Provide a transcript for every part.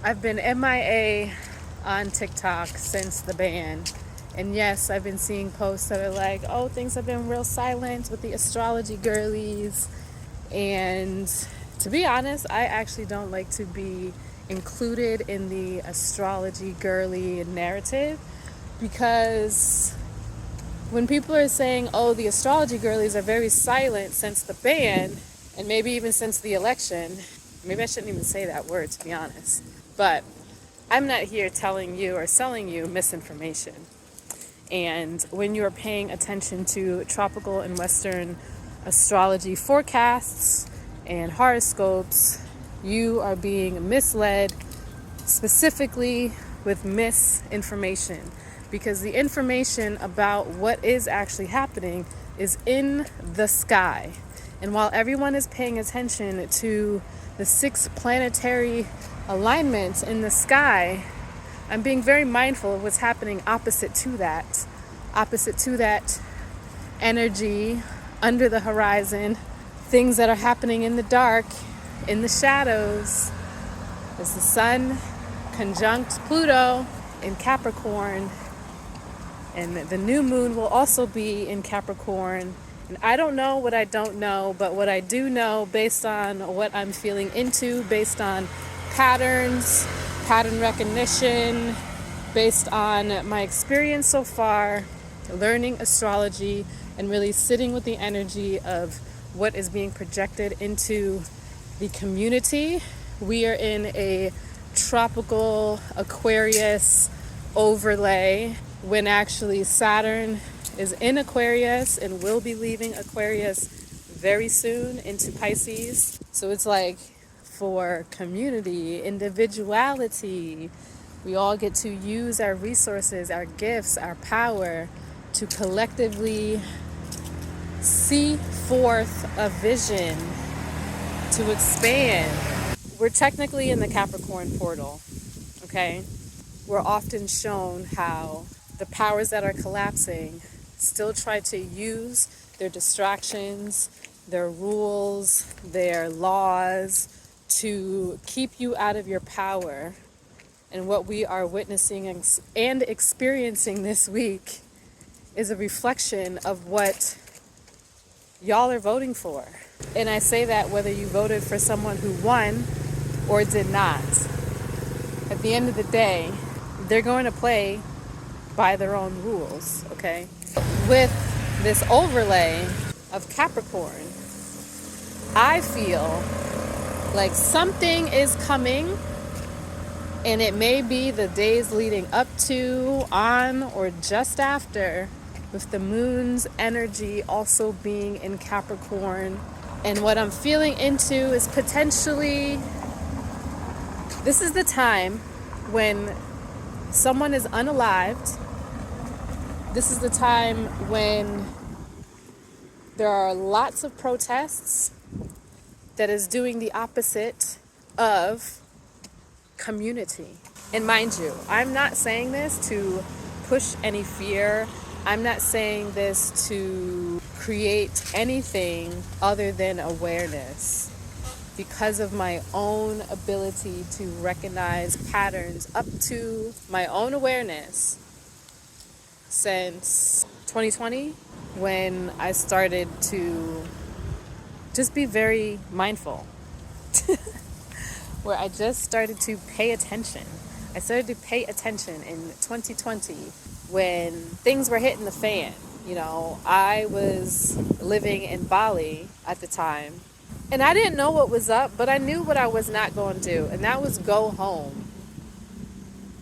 I've been MIA on TikTok since the ban. And yes, I've been seeing posts that are like, oh, things have been real silent with the astrology girlies. And to be honest, I actually don't like to be included in the astrology girly narrative, because when people are saying, oh, the astrology girlies are very silent since the ban, and maybe even since the election, maybe I shouldn't even say that word, to be honest, but I'm not here telling you or selling you misinformation. And when you're paying attention to tropical and Western astrology forecasts and horoscopes, you are being misled, specifically with misinformation, because the information about what is actually happening is in the sky. And while everyone is paying attention to the six planetary alignments in the sky, I'm being very mindful of what's happening opposite to that energy under the horizon, things that are happening in the dark, in the shadows. As the sun conjunct Pluto in Capricorn, and the new moon will also be in Capricorn. And I don't know what I don't know, but what I do know, based on what I'm feeling into, based on patterns, pattern recognition, based on my experience so far, learning astrology and really sitting with the energy of what is being projected into the community. We are in a tropical Aquarius overlay, when actually Saturn is in Aquarius and will be leaving Aquarius very soon into Pisces. So it's like, for community, individuality, we all get to use our resources, our gifts, our power to collectively see forth a vision to expand. We're technically in the Capricorn portal, okay? We're often shown how the powers that are collapsing still try to use their distractions, their rules, their laws to keep you out of your power. And what we are witnessing and experiencing this week is a reflection of what y'all are voting for. And I say that whether you voted for someone who won or did not. At the end of the day, they're going to play by their own rules, okay? With this overlay of Capricorn, I feel like something is coming, and it may be the days leading up to, on, or just after, with the moon's energy also being in Capricorn. And what I'm feeling into is potentially, this is the time when someone is unalived. This is the time when there are lots of protests that is doing the opposite of community. And mind you, I'm not saying this to push any fear. I'm not saying this to create anything other than awareness, because of my own ability to recognize patterns up to my own awareness since 2020, when I started to just be very mindful, where I just started to pay attention. I started to pay attention in 2020 when things were hitting the fan. You know, I was living in Bali at the time, and I didn't know what was up, but I knew what I was not going to do, and that was go home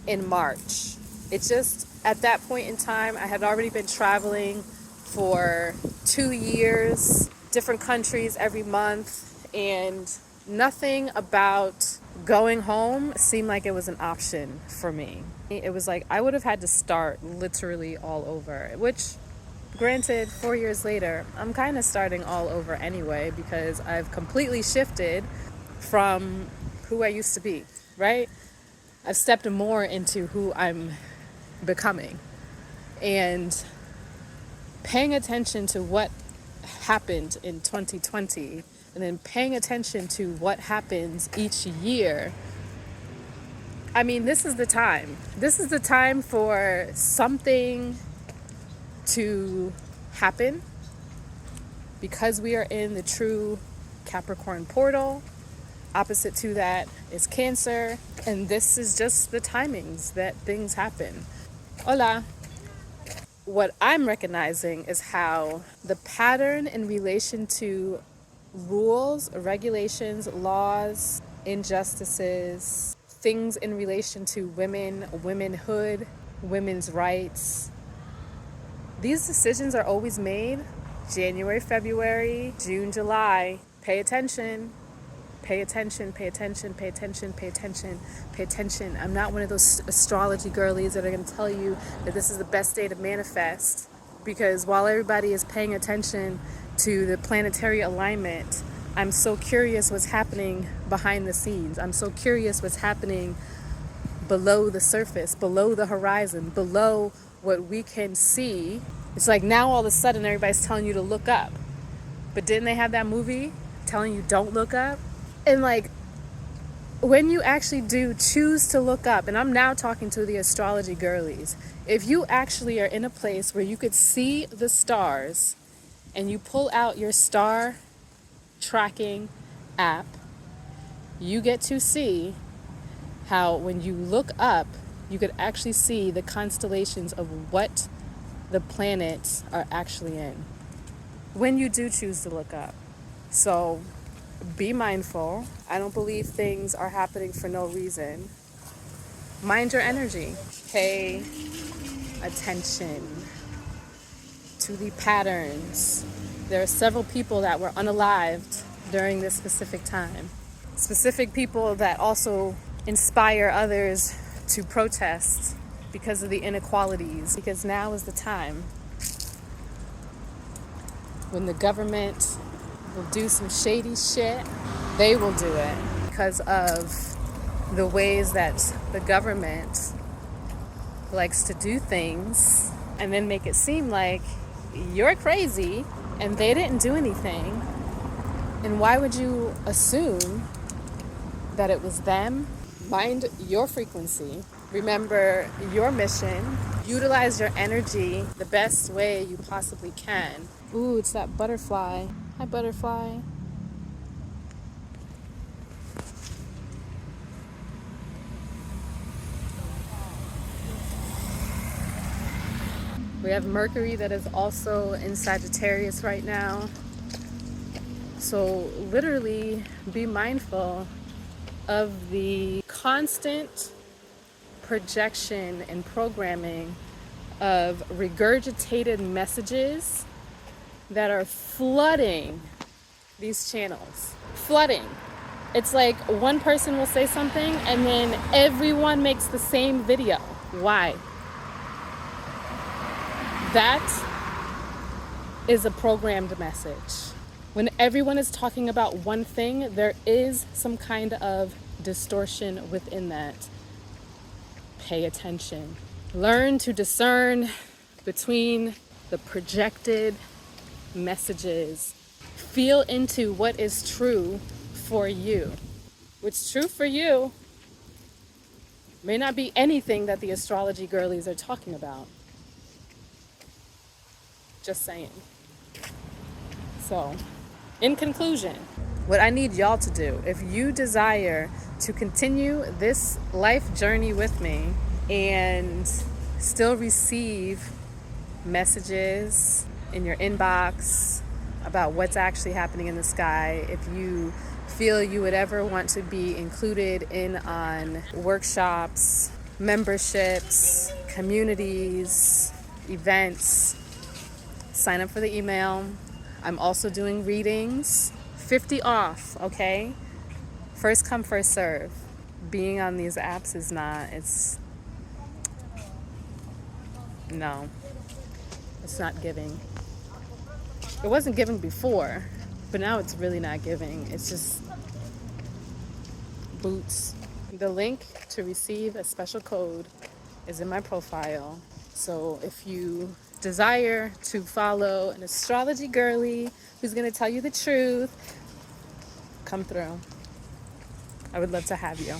in March. It just, at that point in time, I had already been traveling for 2 years, different countries every month, and nothing about going home seemed like it was an option for me. It was like I would have had to start literally all over, which, granted, 4 years later, I'm kind of starting all over anyway, because I've completely shifted from who I used to be, right? I've stepped more into who I'm becoming. And paying attention to what happened in 2020, and then paying attention to what happens each year, I mean, this is the time. This is the time for something to happen because we are in the true Capricorn portal. Opposite to that is Cancer, and this is just the timings that things happen. Hola. What I'm recognizing is how the pattern in relation to rules, regulations, laws, injustices, things in relation to women, womanhood, women's rights, these decisions are always made January, February, June, July. Pay attention. Pay attention, pay attention, pay attention, pay attention, pay attention. I'm not one of those astrology girlies that are going to tell you that this is the best day to manifest. Because while everybody is paying attention to the planetary alignment, I'm so curious what's happening behind the scenes. I'm so curious what's happening below the surface, below the horizon, below what we can see. It's like now all of a sudden everybody's telling you to look up. But didn't they have that movie telling you don't look up? And like, when you actually do choose to look up, and I'm now talking to the astrology girlies, if you actually are in a place where you could see the stars and you pull out your star tracking app, you get to see how when you look up, you could actually see the constellations of what the planets are actually in when you do choose to look up. So be mindful. I don't believe things are happening for no reason. Mind your energy. Pay attention to the patterns. There are several people that were unalived during this specific time. Specific people that also inspire others to protest because of the inequalities. Because now is the time when the government will do some shady shit. They will do it because of the ways that the government likes to do things and then make it seem like you're crazy and they didn't do anything. And why would you assume that it was them? Mind your frequency. Remember your mission. Utilize your energy the best way you possibly can. Ooh, it's that butterfly. Hi, butterfly. We have Mercury that is also in Sagittarius right now. So literally be mindful of the constant projection and programming of regurgitated messages that are flooding these channels. Flooding. It's like one person will say something and then everyone makes the same video. Why? That is a programmed message. When everyone is talking about one thing, there is some kind of distortion within that. Pay attention. Learn to discern between the projected messages. Feel into what is true for you. What's true for you may not be anything that the astrology girlies are talking about. Just saying. So, in conclusion, what I need y'all to do, if you desire to continue this life journey with me and still receive messages in your inbox about what's actually happening in the sky, if you feel you would ever want to be included in on workshops, memberships, communities, events, sign up for the email. I'm also doing readings, 50 off, okay? First come, first serve. Being on these apps is not, no, it's not giving. It wasn't giving before, but now it's really not giving. It's just boots. The link to receive a special code is in my profile. So if you desire to follow an astrology girly who's going to tell you the truth, come through. I would love to have you.